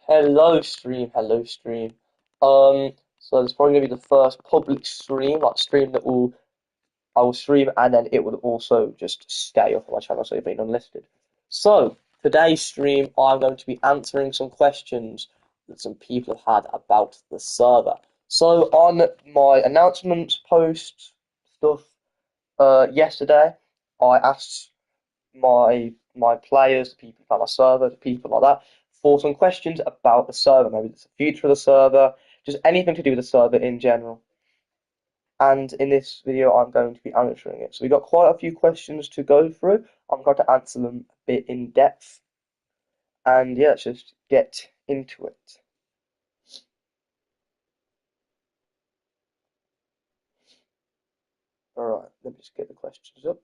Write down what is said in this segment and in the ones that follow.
Hello stream, hello stream. So it's probably gonna be the first public stream, like stream that I will stream and then it will also just stay up on my channel so you've been unlisted. So today's stream I'm going to be answering some questions that some people have had about the server. So on my announcements post stuff yesterday I asked my players, the people about my server, the people like that, for some questions about the server, maybe the future of the server, just anything to do with the server in general. And in this video, I'm going to be answering it. So we've got quite a few questions to go through. I'm going to answer them a bit in depth. And yeah, let's just get into it. All right, let me just get the questions up.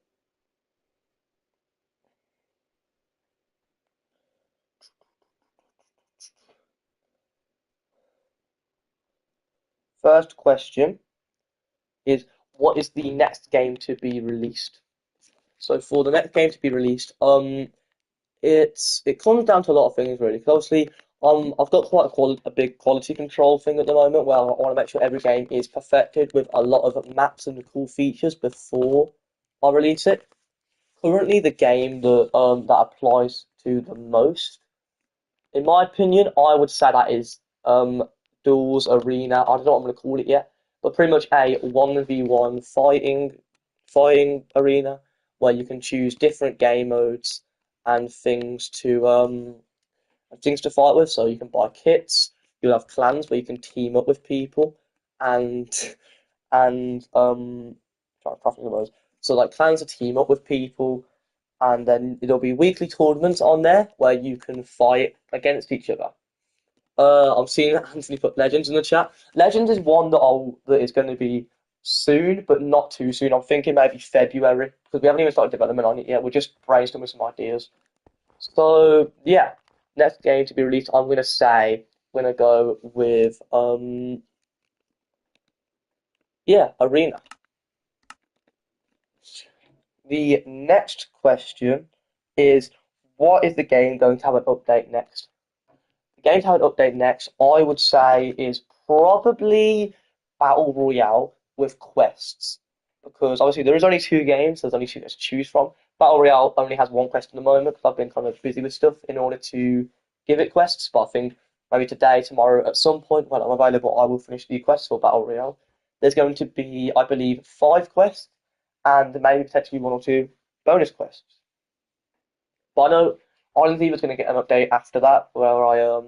First question is, what is the next game to be released? So for the next game to be released, it comes down to a lot of things really. Because obviously, I've got quite a big quality control thing at the moment where I want to make sure every game is perfected with a lot of maps and cool features before I release it. Currently, the game that applies to the most, in my opinion, I would say that is Duels Arena. I don't know what I'm going to call it yet, but pretty much a 1v1 fighting arena where you can choose different game modes and things to fight with. So you can buy kits. You'll have clans where you can team up with people, and and try to profit those. So like clans to team up with people, and then there'll be weekly tournaments on there where you can fight against each other. I'm seeing Anthony put Legends in the chat. Legends is one that is going to be soon, but not too soon. I'm thinking maybe February because we haven't even started development on it yet. We're just brainstorming some ideas. So yeah, next game to be released, I'm gonna go with yeah, Arena. The next question is, what is the game going to have an update next? The game to have an update next, I would say, is probably Battle Royale with quests. Because obviously there is only two games, there's only two to choose from. Battle Royale only has one quest at the moment because I've been kind of busy with stuff in order to give it quests. But I think maybe today, tomorrow, at some point when I'm available, I will finish the quests for Battle Royale. There's going to be, I believe, 5 quests and maybe potentially one or two bonus quests. But I know Island Fever's going to get an update after that where I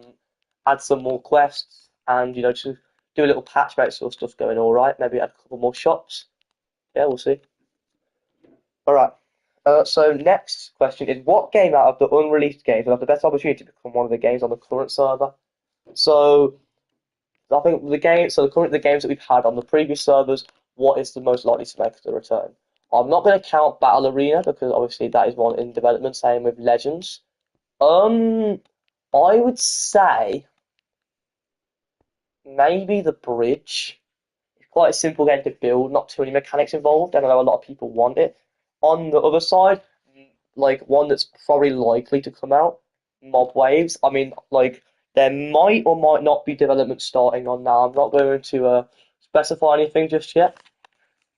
add some more quests and just do a little patch about sort of stuff going all right. Maybe add a couple more shops. Yeah, we'll see. All right. So next question is, what game out of the unreleased games will have the best opportunity to become one of the games on the current server? So I think the games that we've had on the previous servers, what is the most likely to make a return? I'm not going to count Battle Arena because obviously that is one in development. Same with Legends. Um, I would say maybe the bridge. It's quite a simple game to build, not too many mechanics involved, and I know a lot of people want it. On the other side, like one that's probably likely to come out, Mob Waves. I mean, like there might or might not be development starting on now. I'm not going to specify anything just yet,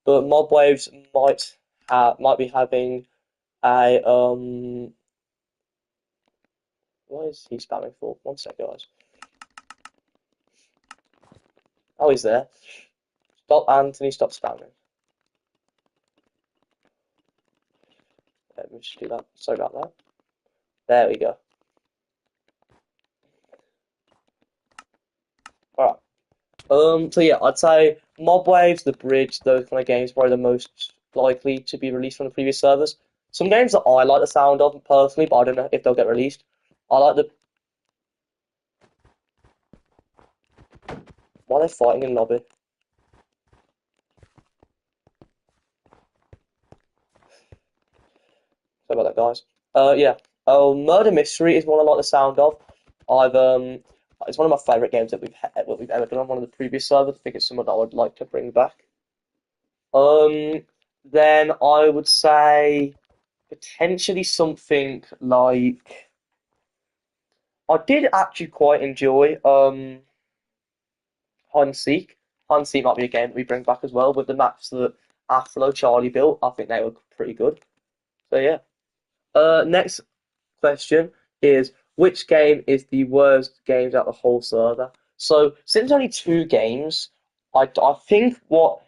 but Mob Waves might be having a what is he spamming for? One sec, guys. Oh, he's there. Stop, Anthony, stop spamming. Let me just do that. Sorry about that. There we go. Alright. So yeah, I'd say Mob Waves, The Bridge, those kind of games probably the most likely to be released from the previous servers. Some games that I like the sound of personally, but I don't know if they'll get released. I like the Why are they fighting in lobby? Sorry about that, guys. Yeah. Oh, Murder Mystery is one I like the sound of. I've It's one of my favorite games that we've ever done on one of the previous servers. I think it's something that I would like to bring back. Um, then I would say potentially something like I did actually quite enjoy Hide and Seek. Hide and Seek might be a game that we bring back as well with the maps that Aflo Charlie built. I think they were pretty good. So yeah. Next question is which game is the worst games out of the whole server? So since only two games, I think what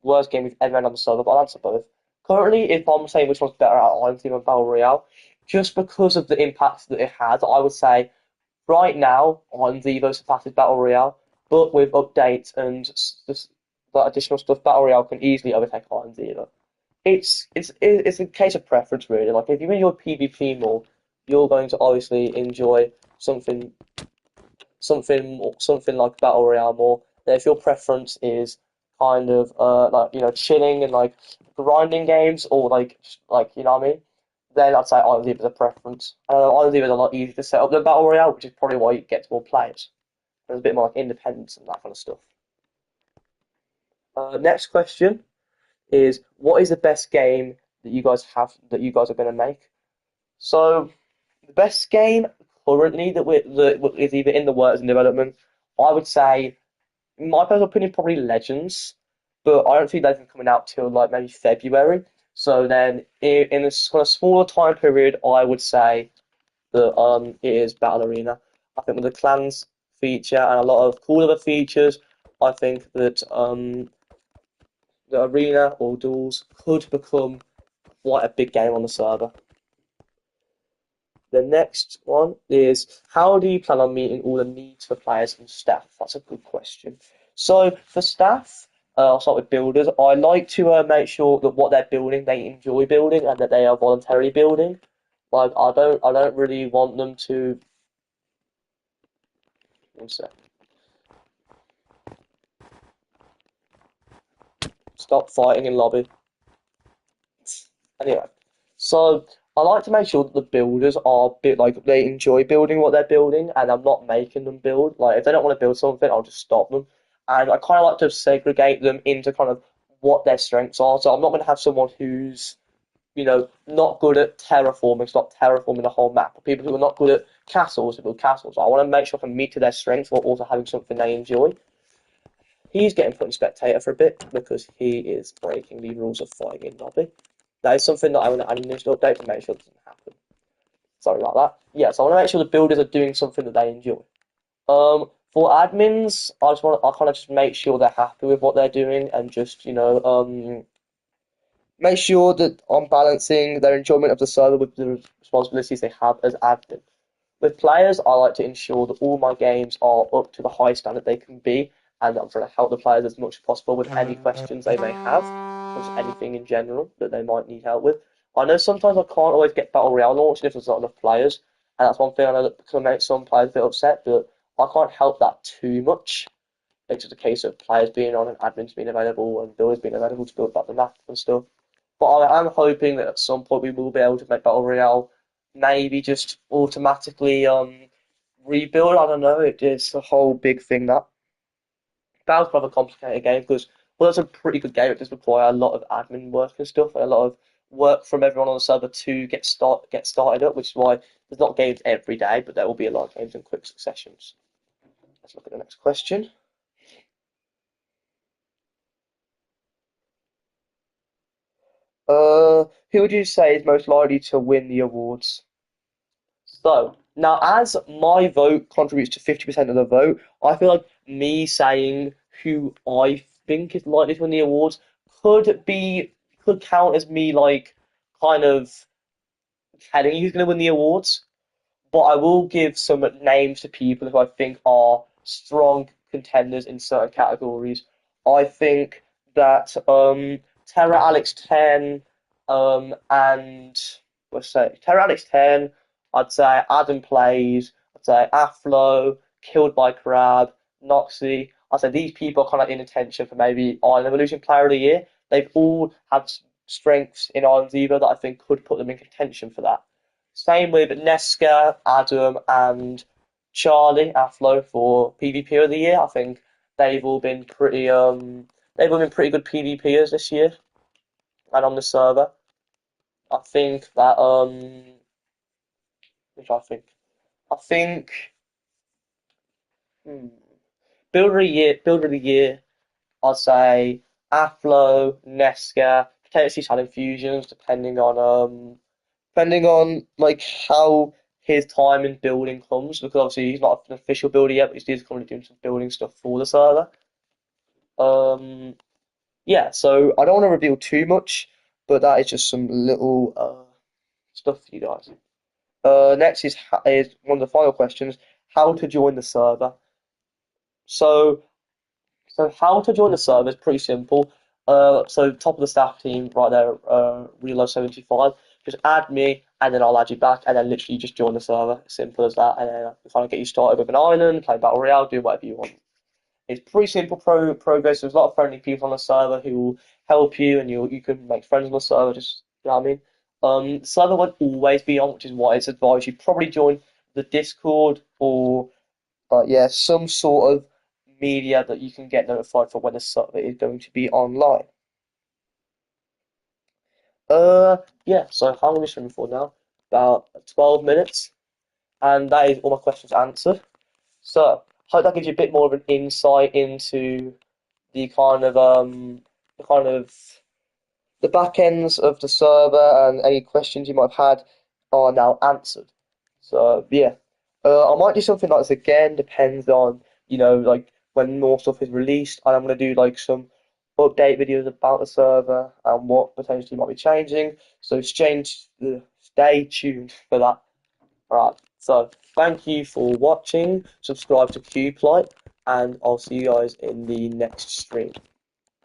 worst game we've ever had on the server, but I'll answer both. Currently, if I'm saying which one's better out of Iron Team and Battle Royale, just because of the impact that it had, I would say right now on Vivo surpasses Battle Royale, but with updates and additional stuff, Battle Royale can easily overtake Iron Zero. It's a case of preference really. Like if you enjoy PvP more, you're going to obviously enjoy something something like Battle Royale more. Then if your preference is kind of like chilling and like grinding games or like you know what I mean, then I'd say Island Leave is a preference. Island Leave is a lot easier to set up than Battle Royale, which is probably why you get more players. There's a bit more like independence and that kind of stuff. Next question is what is the best game that you guys are going to make? So the best game currently that is either in the works and development, I would say, in my personal opinion, probably Legends, but I don't see Legends coming out till like maybe February. So then, in this kind of smaller time period, I would say that it is Battle Arena. I think with the clans feature and a lot of cool other features, I think that the arena or duels could become quite a big game on the server. The next one is how do you plan on meeting all the needs for players and staff? That's a good question. So for staff, I'll start with builders. I like to make sure that what they're building they enjoy building and that they are voluntarily building. Like I don't really want them to. One sec. Stop fighting in lobby. Anyway, so I like to make sure that the builders are bit like they enjoy building what they're building, and I'm not making them build. Like if they don't want to build something, I'll just stop them. And I kind of like to segregate them into kind of what their strengths are. So I'm not going to have someone who's not good at terraforming, stop terraforming the whole map. Or people who are not good at castles, who build castles. I want to make sure I can meet to their strengths while also having something they enjoy. He's getting put in spectator for a bit because he is breaking the rules of fighting in lobby. That is something that I want to add an initial update to make sure it doesn't happen. Sorry about that. Yeah, so I want to make sure the builders are doing something that they enjoy. For admins, I kind of just make sure they're happy with what they're doing and just make sure that I'm balancing their enjoyment of the server with the responsibilities they have as admin. With players, I like to ensure that all my games are up to the high standard they can be, and I'm trying to help the players as much as possible with any questions they may have, or just anything in general that they might need help with. I know sometimes I can't always get Battle Royale launched if there's not enough players, and that's one thing I know that can make some players a bit upset, but I can't help that too much. It's just a case of players being on and admins being available and builders being available to build back the map and stuff. But I am hoping that at some point we will be able to make Battle Royale maybe just automatically rebuild. I don't know. It's a whole big thing that. Battle's quite a complicated game because well, it's a pretty good game. It does require a lot of admin work and stuff, and a lot of work from everyone on the server to get started up. Which is why there's not games every day, but there will be a lot of games in quick successions. Let's look at the next question. Who would you say is most likely to win the awards? So now, as my vote contributes to 50% of the vote, I feel like me saying who I think is likely to win the awards could be could count as me like kind of telling you who's going to win the awards. But I will give some names to people who I think are strong contenders in certain categories. I think that Terra Alex 10 and let's say Terra Alex 10, I'd say Adam Plays, I'd say Aflo, Killed by Crab, Noxy. I'd say these people are kind of in attention for maybe Island Evolution Player of the Year. They've all had strengths in Island Evo that I think could put them in contention for that. Same with Nesca, Adam, and Charlie Aflo for PvP of the year. I think they've all been pretty good PvPers this year and on the server. I think that which I think. I think hmm, builder of the year, I'd say Aflo, Nesca, potentially Shadow Fusions, depending on like how his time in building comes, because obviously he's not an official builder yet, but he's currently doing some building stuff for the server. Um, yeah, so I don't want to reveal too much, but that is just some little stuff for you guys. Next is one of the final questions: how to join the server. So So how to join the server is pretty simple. So top of the staff team right there, Reload75. Just add me, and then I'll add you back, and then literally just join the server. Simple as that. And then if I can get you started with an island, play Battle Royale, do whatever you want. It's pretty simple progress. There's a lot of friendly people on the server who will help you, and you can make friends on the server. Just you know what I mean. The server won't always be on, which is why it's advised you probably join the Discord or but yeah, some sort of media that you can get notified for when a server is going to be online. Yeah, so how long are we streaming for now? About 12 minutes, and that is all my questions answered. So, hope that gives you a bit more of an insight into the the kind of the back ends of the server, and any questions you might have had are now answered. So yeah, I might do something like this again. Depends on like when more stuff is released. And I'm gonna do like some update videos about the server and what potentially might be changing. So stay tuned for that. All right. So thank you for watching. Subscribe to Cuplight, and I'll see you guys in the next stream.